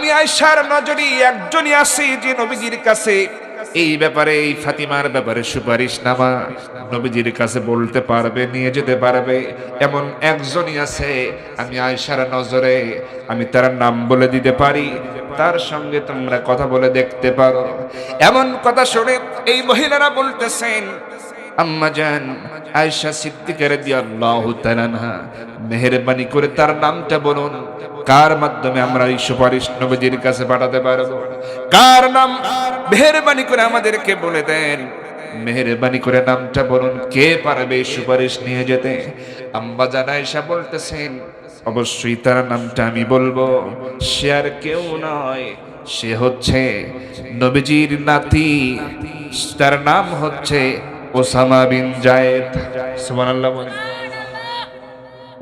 আমি আয়েশার নজরে একজনই আছে যে নবীজির কাছে এই ব্যাপারে, এই ফাতিমার ব্যাপারে সুপারিশনামা নবীজির কাছে বলতে পারবে, নিয়ে যেতে পারবে। এমন একজনই আছে আমি আয়েশার নজরে, আমি তার নাম বলে দিতে পারি, তার সঙ্গে তোমরা কথা বলে দেখতে পারো। এমন কথা শুনে এই মহিলারা বলতেছেন, আম্মা জান আয়েশা সিদ্দিকা রাদিয়াল্লাহু তাআলা আনহা, মেহেরবানি করে তার নামটা বলুন, কার মাধ্যমে আমরা এই সুপারিশ নবীজির কাছে পাঠাতে পারবো? কার নাম মেহেরবানি করে আমাদেরকে বলে দেন, মেহেরবানি করে নামটা বলুন, কে পারবে এই সুপারিশ নিয়ে যেতে? আম্মা জান আয়েশা বলতেছেন, অবশ্যই তার নামটা আমি বলবো, সে আর কেউ নয়, সে হচ্ছে নবীজির নাতি, তার নাম হচ্ছে ওসামা বিন জায়েদ। সুবহানাল্লাহ বলেন।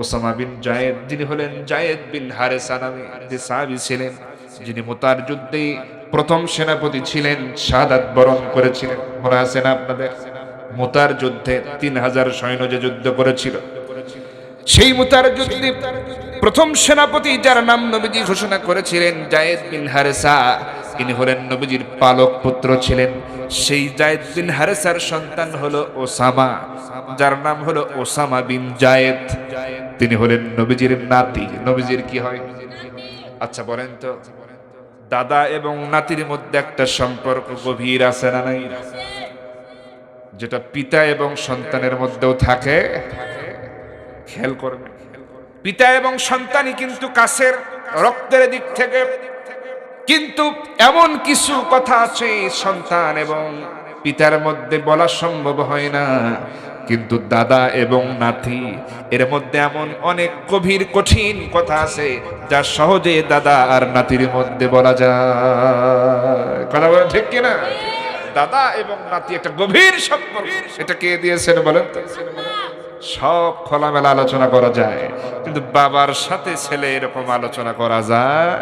ওসামা বিন জায়েদ, যিনি হলেন জায়েদ বিন হারেসা নামে যে সাহাবী ছিলেন, যিনি মুতার যুদ্ধে প্রথম সেনাপতি ছিলেন, শাহাদাত বরণ করেছিলেন। মনে আছে না আপনাদের? মুতার যুদ্ধে 3000 সৈন্য যে যুদ্ধ করেছিল, সেই মুতার যুদ্ধে প্রথম সেনাপতি যার নাম নবীজি ঘোষণা করেছিলেন জায়েদ বিন হারেসা, তিনি হলেন নবীজির পালক পুত্র ছিলেন। সেই জায়েদ বিন হারেসার সন্তান হলো ওসামা, যার নাম হলো ওসামা বিন জায়েদ। তিনি হলেন নবীজির নাতি। নবীজির কি হয়? আচ্ছা বলেন তো, দাদা এবং নাতির মধ্যে একটা সম্পর্ক গভীর আছে না নাই? যেটা পিতা এবং সন্তানের মধ্যেও থাকে। খেয়াল করবেন, পিতা এবং সন্তানই কিন্তু কাছের, রক্তের দিক থেকে। কিন্তু এমন কিছু কথা আছে সন্তান এবং পিতার মধ্যে বলা সম্ভব হয় না, কিন্তু দাদা এবং নাতি এর মধ্যে এমন অনেক গভীর কঠিন কথা আছে যা সহজে দাদা আর নাতির মধ্যে বলা যায়। কথা বলেন ঠিক কিনা? দাদা এবং নাতি একটা গভীর সম্পর্ক। এটা কে দিয়েছেন বলেন তো? সব খোলামেলা আলোচনা করা যায়, কিন্তু বাবার সাথে ছেলে এরকম আলোচনা করা যায়?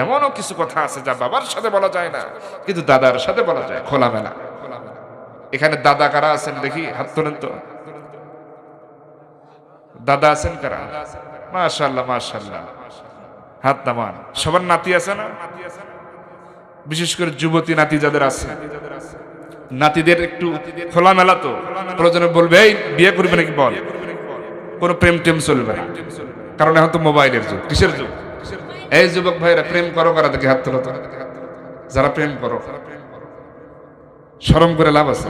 এমনও কিছু কথা আছে যা বাবার সাথে বলা যায় না, কিন্তু দাদার সাথে বলা যায় খোলামেলা। এখানে দাদা কারা আছেন দেখি, হাত তোলেন তো। দাদা আছেন কারা? মাশাআল্লাহ মাশাআল্লাহ, হাত নামান। সবার নাতি আছে না? বিশেষ করে যুবতী নাতি যাদের আছে, নাতিদের একটু খোলামেলা তো প্রয়োজনে বলবে, এই বিয়ে করবে নাকি বল, কোনো প্রেম টেম চলবে না, কারণ এখন তো মোবাইলের যুগ। কিসের যুগ? এই যুবক ভাইরা প্রেম করো, কারা দেখি হাত তোলো তো। যারা প্রেম করো, শরম করে লাভ আছে?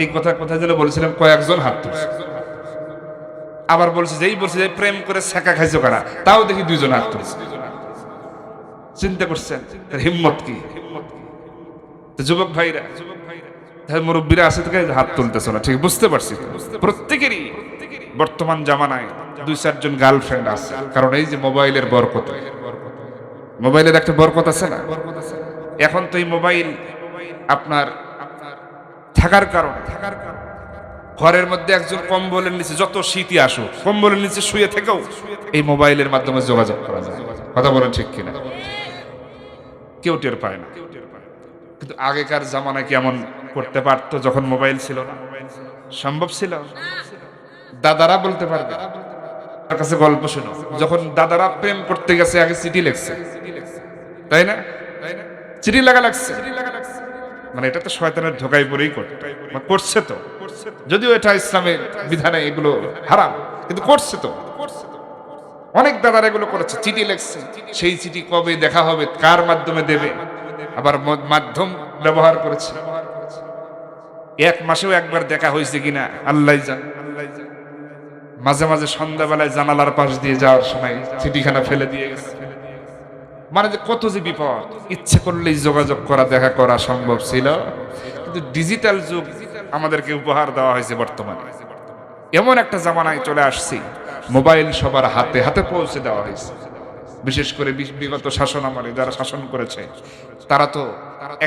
এই কথা কোথায় যেন বলছিলাম, কয়েকজন হাত তুলছে। আবার বলছে যেই বলছে যে প্রেম করে ছেঁকা খাইছো কারা, তাও দেখি 2 জন হাত তুলছে। চিন্তা করছেন হিম্মত কি? যুবক ভাইরা, মুরব্বীরা আছে থেকে হাত তুলতেছ না, ঠিক বুঝতে পারছি। প্রত্যেকেরই বর্তমান জামানায় 2-4 জন গার্লফ্রেন্ড আছে, কারণ এই যে মোবাইলের বরকত, মোবাইলের একটা বরকত আছে না? এখন তো এই মোবাইল আপনার থাকার কারণে ঘরের মধ্যে একজন কম্বলের নিচে, যত শীতই আসুক, কম্বলের নিচে শুয়ে থেকেও এই মোবাইলের মাধ্যমে যোগাযোগ করা যায়। কথা বলেন ঠিক কিনা? কেউ টের পায় না। কিন্তু আগেকার জামানায় কি এমন করতে পারতো যখন মোবাইল ছিল না? সম্ভব ছিল? দাদারা বলতে পারবে, তার কাছে গল্প শোনো, যখন দাদারা প্রেম করতে গেছে আগে চিঠি লিখছে, তাই না? চিঠি লেখা লাগছে, মানে এটা তো শয়তানের ধোকায় পড়েই করছে তো, যদিও এটা ইসলামের বিধানে এগুলো হারাম, কিন্তু করছে তো। অনেক দাদারা এগুলো করেছে, চিঠি লিখছে, সেই চিঠি কবে দেখা হবে, কার মাধ্যমে দেবে, আবার মাধ্যম ব্যবহার করেছে। 1 মাসেও একবার দেখা হয়েছে কিনা আল্লাহ জান। মাঝে মাঝে সন্ধ্যাবেলায় জানালার পাশ দিয়ে যাওয়ার সময় চিঠিখানা ফেলে দিয়ে গেছে। মানে যে কত যে বিপদ। ইচ্ছে করলেই যোগাযোগ করা, দেখা করা সম্ভব ছিল, কিন্তু ডিজিটাল যুগ আমাদেরকে উপহার দেওয়া হয়েছে বর্তমানে। এমন একটা জামানায় চলে আসছি, মোবাইল সবার হাতে হাতে পৌঁছে দেওয়া হয়েছে। বিশেষ করে বিগত শাসন আমলে যারা শাসন করেছে, তারা তো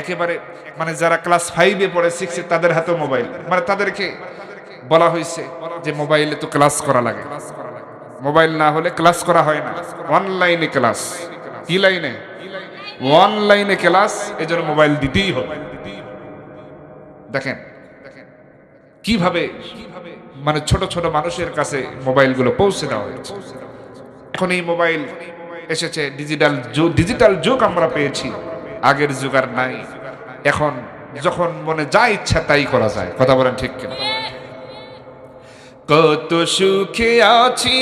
একেবারে, মানে যারা ক্লাস 5-এ পড়ে, 6-এ, তাদের হাতেও মোবাইল। মানে তাদেরকে বলা হয়েছে যে মোবাইলে তো ক্লাস করা লাগে, মোবাইল না হলে ক্লাস করা হয় না। অনলাইনে ক্লাস, কি লাইনে? অনলাইনে ক্লাস, এজন্য মোবাইল দিতেই হবে। দেখেন কিভাবে মানে ছোট ছোট মানুষের কাছে মোবাইলগুলো পৌঁছে দেওয়া হয়েছে। এখন এই মোবাইল এসেছে, ডিজিটাল যুগ আমরা পেয়েছি, আগের যুগ আর নাই। এখন যখন মনে যা ইচ্ছা তাই করা যায়। কথা বলেন ঠিক কিনা? কত সুখে আছি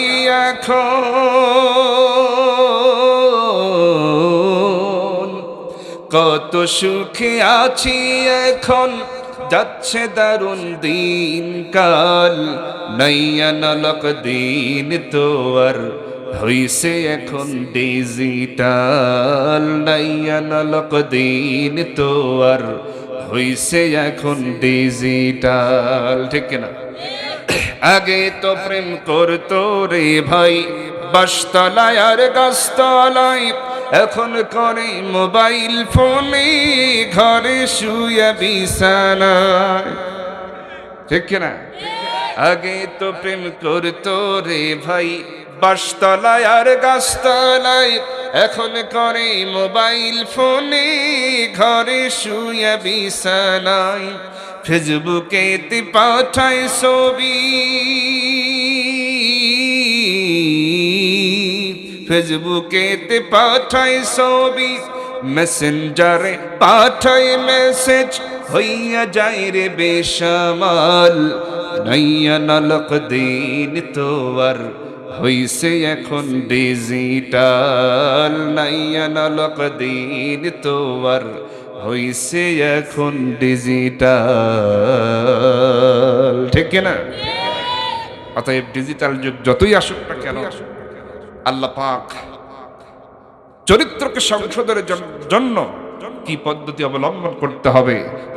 এখন, কত সুখে আছি এখন, যাচ্ছে দারুণ দিন কাল, নাইয়া নালক দিন তো আর হইছে এখন ডিজিটাল, নাইয়া নালক দিন তো আর হইছে এখন ডিজিটাল। ঠিক কিনা? আগে তো প্রেম করতো রে ভাই বাসতলায় আর গাছতলায়, এখন করে মোবাইল ফোনে ঘরে শুয়ে বিছানায়। ঠিক কিনা? আগে তো প্রেম করতো রে ভাই বাসতলায় আর গাছতলায়, এখন করে মোবাইল ফোনে ঘরে শুয়ে বিছানায়। ফেসবুকেতে পাঠায় ছবি, ফেসবুকেতে পাঠায় ছবি, মেসেঞ্জারে পাঠায় মেসেজ, হইয়া যায় রে বেসামাল, নাইয়া নালক দিন তো আর হইছে এখন ডিজিটাল, নাইয়া নালক দিন তো আর হইছে এখন ডিজিটাল। ঠিক কিনা? অতএব ডিজিটাল যুগ যতই আসুক না কেন, আল্লাহ পাক চরিত্রকে সংশোধনের জন্য কি পদ্ধতি অবলম্বন করতে হবে,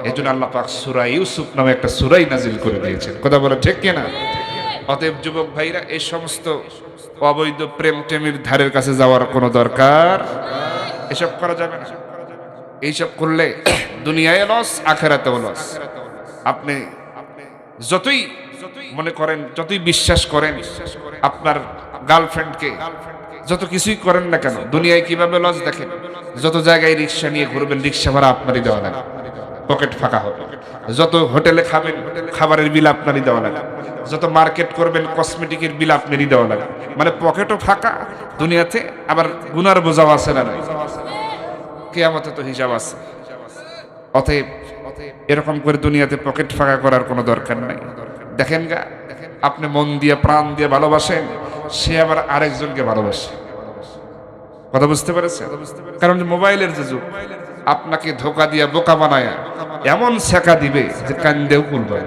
এজন্য আল্লাহ পাক সূরা ইউসুফ নামে একটা সূরাই নাজিল করে দিয়েছেন। কথা বলে ঠিক কিনা? অতএব যুবক ভাইরা, এই সমস্ত অবৈধ প্রেম টেমের ধারের কাছে যাওয়ার কোনো দরকার, এসব করা যাবে না। এইসব করলে দুনিয়ায় লস, আখেরাতেও লস। আপনি যতই মনে করেন, যতই বিশ্বাস করেন আপনার গার্লফ্রেন্ডকে, যত কিছুই করেন না কেন, দুনিয়ায় কিভাবে লস দেখেন। যত জায়গায় রিক্সা নিয়ে ঘুরবেন, রিক্সা ভাড়া আপনারই দেওয়া লাগে, পকেট ফাঁকা হবে। যত হোটেলে খাবেন, খাবারের বিল আপনারই দেওয়া লাগে। যত মার্কেট করবেন, কসমেটিকের বিল আপনারই দেওয়া লাগে। মানে পকেটও ফাঁকা দুনিয়াতে, আবার গুনার বোঝাও আছে না নাই? কিয়ামতে তো হিসাব আছে। অতএব এরকম করে দুনিয়াতে পকেট ফাঁকা করার কোনো দরকার নাই। দেখেন গা, আপনি মন দিয়ে প্রাণ দিয়ে ভালোবাসেন, সে আবার আরেকজনকে ভালোবাসে। কথা বুঝতে পেরেছে? কারণ মোবাইলের যে যুগ, আপনাকে ধোকা দিয়া বোকা বানায়া এমন শেখা দিবে যে কান্দেও কুলবে।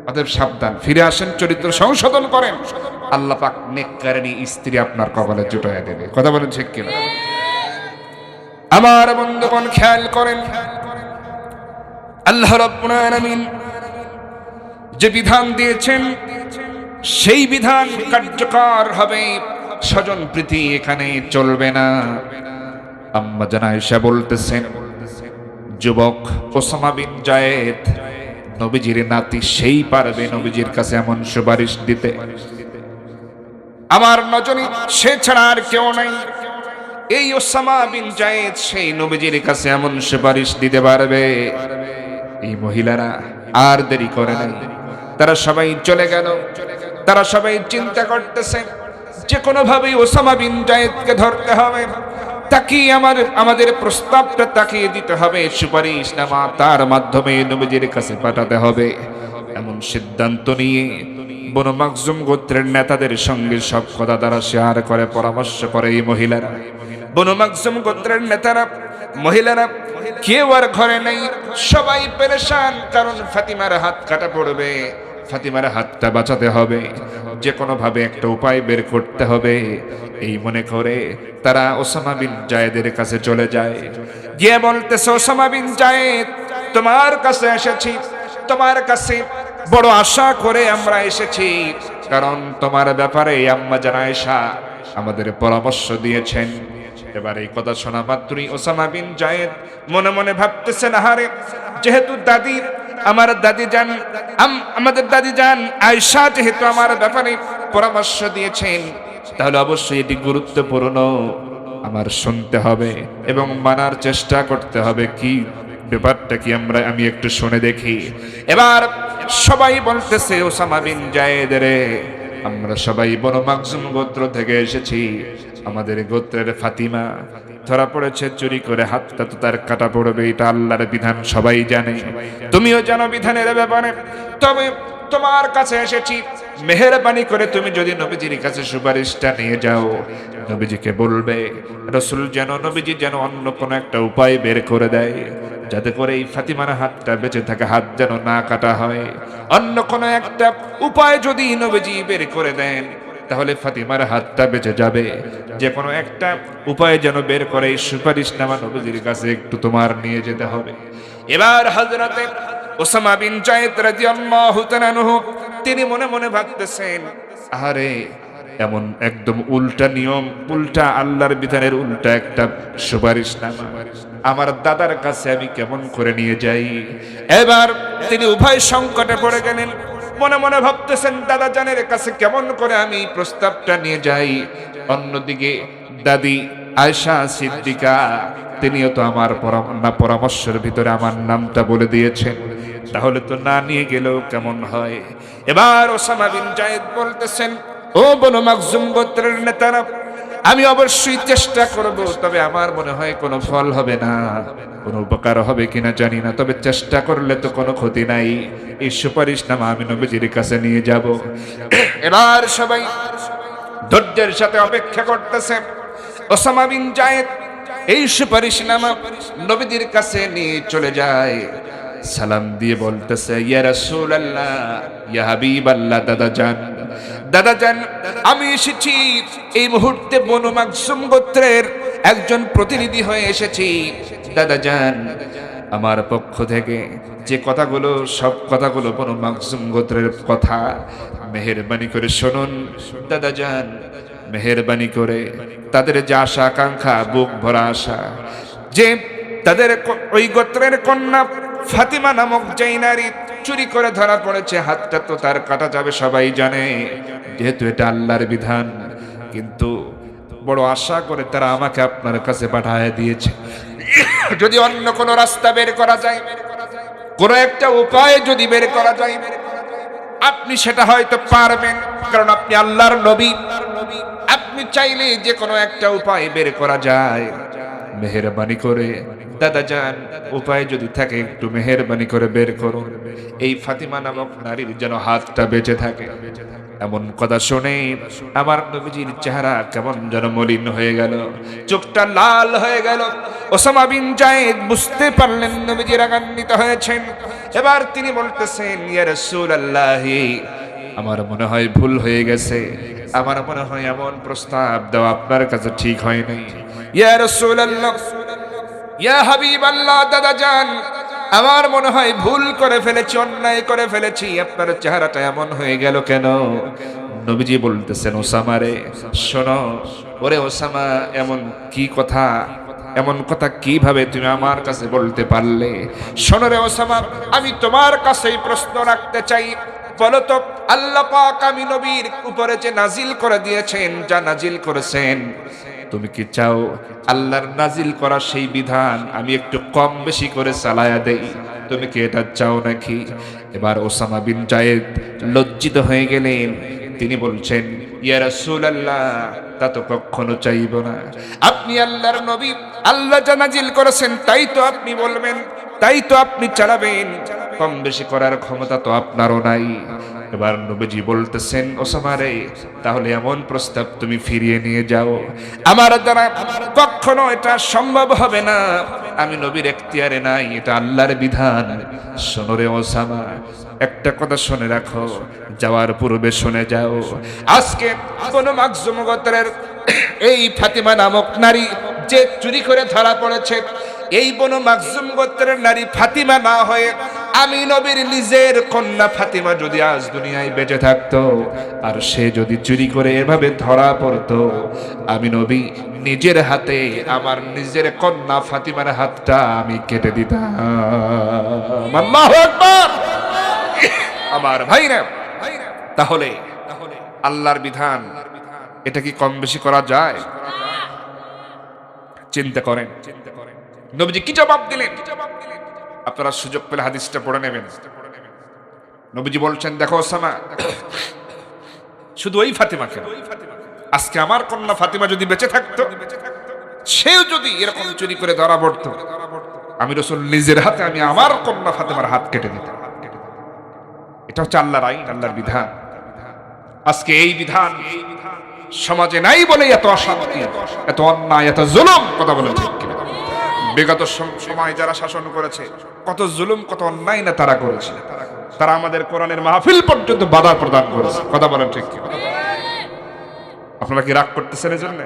অতএব সাবধান, ফিরে আসেন, চরিত্র সংশোধন করেন, আল্লাহ পাক নেককারিনী স্ত্রী আপনার কপালে জুটাইয়া দেবে। কথা বলেন ঠিক কিনা? আমার বন্ধুগণ খেয়াল করেন, আল্লাহ রাব্বুল আলামিন যে বিধান দিয়েছেন সেই বিধান কার্যকর হবে, স্বজন প্রীতি এখানে চলবে না। আম্মা জান আয়েশা বলতেছেন, যুবক ওসামা বিন জায়েদ নবীজির নাতি, সেই পারবে নবীজির কাছে এমন সুপারিশ দিতে। আমার নজরে সে ছাড়া আর কেউ নাই। এই ওসামা বিন জায়েদ সেই নবীজির কাছে এমন সুপারিশ দিতে পারবে। এই মহিলারা আর দেরি করে নাই, তারা সবাই চলে গেল। তারা সবাই চিন্তা করতেছে যে কোনোভাবেই ওসামা বিন জায়েদকে ধরতে হবে, তাকিয়ে আমাদের প্রস্তাবটা তাকিয়ে দিতে হবে, সুপারিশ নামা তার মাধ্যমে নবীজির কাছে পাঠাতে হবে। এমন সিদ্ধান্ত নিয়ে বনু মাখজুম গোত্রের নেতাদের সঙ্গে সব কথা তারা শেয়ার করে, পরামর্শ করে এই মহিলারা। বনু মাখজুম গোত্রের নেতারা, মহিলারা কেউ আর ঘরে নেই, সবাই পেরেশান, কারণ ফাতিমার হাত কাটা পড়বে, ফাতিমার হাতটা বাঁচাতে হবে, যে কোনো ভাবে একটা উপায় বের করতে হবে। এই মনে করে তারা ওসামা বিন জায়েদের কাছে চলে যায়, গিয়ে বলতেছে, ওসামা বিন জায়েদ, তোমার কাছে এসেছি, তোমার কাছে বড় আশা করে আমরা এসেছি, কারণ তোমার ব্যাপারে আম্মা জান আয়েশা আমাদের পরামর্শ দিয়েছেন। এবার এই কথা শোনা মাত্রই ওসামা বিন জায়েদ মনে মনে ভাবতেছেন, আহারে, যেহেতু দাদি, আমার দাদি জান, আমাদের দাদি জান আয়েশা যেহেতু আমার ব্যাপারে পরামর্শ দিয়েছেন, তাহলে অবশ্যই এটি গুরুত্বপূর্ণ, আমার শুনতে হবে এবং মানার চেষ্টা করতে হবে। কি ব্যাপারটা কি আমি একটু শুনে দেখি। এবার সবাই বলতেছে, ওসামা বিন জায়েদ রে, আমরা সবাই বনু মাখজুম গোত্র থেকে এসেছি। আমাদের গোত্রের ফাতিমা ধরা পড়েছে চুরি করে, হাতটা তো তার কাটা পড়বে, এটা আল্লাহর বিধান, সবাই জানে, তুমিও জানো বিধানের ব্যাপারে। তবে তোমার কাছে এসেছি, মেহেরবানি করে তুমি যদি নবীজির কাছে সুপারিশটা নিয়ে যাও, নবীজিকে বলবে রাসূল যেন, নবীজি যেন অন্য কোনো একটা উপায় বের করে দেয়, যাতে করে এই ফাতিমার হাতটা বেঁচে থাকে, হাত যেন না কাটা হয়। অন্য কোনো একটা উপায় যদি নবীজি বের করে দেন, তাহলে ফাতিমার হাতটা বেঁচে যাবে। যে কোনো একটা উপায় যেন বের করে এই সুপারিশনামা নবীজির কাছে একটু তোমার নিয়ে যেতে হবে। এবার হযরতে ওসামা বিন যায়েদ রাদিয়াল্লাহু তাআলা আনহু তিনি মনে মনে ভাবতেছেন, আরে এমন একদম উল্টা নিয়ম, উল্টা আল্লাহর বিধানের উল্টা একটা সুপারিশনামা আমার দাদার কাছে আমি কেমন করে নিয়ে যাই। এবার তিনি উভয় সংকটে পড়ে গেলেন। মনে মনে ভাবতেছেন, দাদা জানের কাছে কেমন করে আমি প্রস্তাবটা নিয়ে যাই। অন্যদিকে দাদি আয়েশা সিদ্দিকা তিনিও তো আমার পরামর্শের ভিতরে আমার নামটা বলে দিয়েছেন, তাহলে তো না নিয়ে গেলেও কেমন হয়। এবার ওসামা বিন যায়েদ বলতেছেন, ও বনু মাখজুম গোত্রের নেতারা, আমি অবশ্যই চেষ্টা করব, তবে আমার মনে হয় কোনো ফল হবে না, কোনো উপকার হবে কিনা জানি না, তবে চেষ্টা করলে তো কোনো ক্ষতি নাই। এই সুপারিশনামা আমি নবীজির কাছে নিয়ে যাব। এবার সবাই ধৈর্যের সাথে অপেক্ষা করতেছে। ওসামা বিন যায়েদ এই সুপারিশনামা নবীজির কাছে নিয়ে চলে যায়, সালাম দিয়ে বলতেছে, ইয়া রাসূলুল্লাহ, ইয়া হাবিবাল্লাহ, দাদা জান, দাদা জান, আমি এসেছি এই মুহূর্তে বনু মাখজুম গোত্রের একজন প্রতিনিধি হয়ে এসেছি। দাদা জান, আমার পক্ষ থেকে যে কথাগুলো, সব কথাগুলো বনু মাখজুম গোত্রের কথা, মেহেরবানি করে শুনুন। দাদা জান, মেহেরবানি করে তাদের যে আশা আকাঙ্ক্ষা, বুক ভরা আশা, যে তাদের ওই গোত্রের কন্যা ফাতিমা নামক যেই নারী চুরি করে ধরা পড়েছে, হাতটা তো তার কাটা যাবে, সবাই জানে, যেহেতু এটা আল্লাহর বিধান, কিন্তু বড় আশা করে তারা আমাকে আপনার কাছে পাঠিয়ে দিয়েছে। যদি অন্য কোনো রাস্তা বের করা যায়, কোনো একটা উপায় যদি বের করা যায়, আপনি সেটা হয়তো পারবেন, কারণ আপনি আল্লাহর নবী। আপনি চাইলে যে কোনো একটা উপায় বের করা যায়। মেহেরবানি করে দাদা জান, উপায় যদি থাকে একটু মেহেরবানি করে বের করুন, এই ফাতিমা নামক নারীর যেন হাতটা বেঁচে থাকে। এমন কথা শুনে আমার নবীজির চেহারা কেমন যেন মলিন হয়ে গেল, চোখটা লাল হয়ে গেল। ওসামা বিন যায়েদ বুঝতে পারলেন নবীজি রাগান্বিত হয়েছেন। এবার তিনি বলতেছেন, ইয়া রাসূলুল্লাহ, আমার মনে হয় ভুল হয়ে গেছে, আমার মনে হয় এমন প্রস্তাব দেওয়া আপনার কাছে ঠিক হয় নাই। ইয়া রাসূলুল্লাহ, ইয়া হাবিবাল্লাহ, দাদা জান, আমার মনে হয় ভুল করে ফেলেছি, অন্যায় করে ফেলেছি, আপনার চেহারাটা এমন হয়ে গেল কেন? নবীজি বলতেছেন, ওসামা রে শোনো, ওরে ওসামা, এমন কি কথা, এমন কথা কিভাবে তুমি আমার কাছে বলতে পারলে? শোনো রে ওসামা, আমি তোমার কাছেই প্রশ্ন রাখতে চাই, বলো তো, আল্লাহ পাক আমি নবীর উপরে যে নাজিল করে দিয়েছেন, যা নাজিল করেছেন, তুমি কি চাও আল্লাহর নাজিল করা সেই বিধান আমি একটু কম বেশি করে চালায়া দেই? তুমি কি এটা চাও নাকি? এবার ওসামা বিন যায়েদ লজ্জিত হয়ে গেলেন। তিনি বলছেন, ইয়া রাসূলুল্লাহ, তা তো কখনো চাইব না। আপনি আল্লাহর নবী, আল্লাহ যা নাজিল করেছেন তাই তো আপনি বলবেন, তাই তো আপনি চালাবেন, কম বেশি করার ক্ষমতা তো আপনারও নাই। এবার নবীজি বলতেছেন, ওসামা রে, তাহলে এমন প্রস্তাব তুমি ফিরিয়ে নিয়ে যাও, আমার দ্বারা কখনো এটা সম্ভব হবে না, আমি নবীর এখতিয়ারে নাই, এটা আল্লাহর বিধান। শোনো রে ওসামা, একটা কথা শুনে রাখো, যাওয়ার পূর্বে শুনে যাও, আজকে বনু মাখজুম গোত্রের এই ফাতিমা নামক নারী যে চুরি করে ধরা পড়েছে, এই বনু মাখজুম গোত্রের নারী ফাতিমা না হয়ে আমি নবীর নিজের কন্যা ফাতিমা যদি আজ দুনিয়ায় বেঁচে থাকতো, আর সে যদি চুরি করে এভাবে ধরা পড়তো, আমি নবী নিজের হাতে আমার নিজের কন্যা ফাতিমার হাতটা আমি কেটে দিতাম। আল্লাহু আকবার। আমার ভাইরা, তাহলে আল্লাহর বিধান, এটা কি কম বেশি করা যায়? চিন্তা করেন নবীজি কি জবাব দিলেন। আপনারা সুযোগ পেলে হাদিসটা পড়ে নেবেন। নবীজি বলছেন, দেখো ওসামা, শুধু ওই ফাতিমাকে না, আজকে আমার কন্যা ফাতিমা যদি বেঁচে থাকতো, সেও যদি এরকম চুরি করে ধরা পড়তো, আমি রাসূল নিজের হাতে আমি আমার কন্যা ফাতিমার হাত কেটে দিতাম। এটা হচ্ছে আল্লাহর আইন, আল্লাহর বিধান। আজকে এই বিধান সমাজে নাই বলে এত অশান্তি, এত অন্যায়, এত জুলুম। কথা বলেন ঠিক কিনা? বিগত সময় যারা শাসন করেছে, কত জুলুম, কত অন্যায় না তারা করেছে। তারা আমাদের কোরআনের মাহফিল পর্যন্ত বাধা প্রদান করেছে। কথা বলেন ঠিক কিনা? আপনারা কি রাগ করতেছেন এজন্য?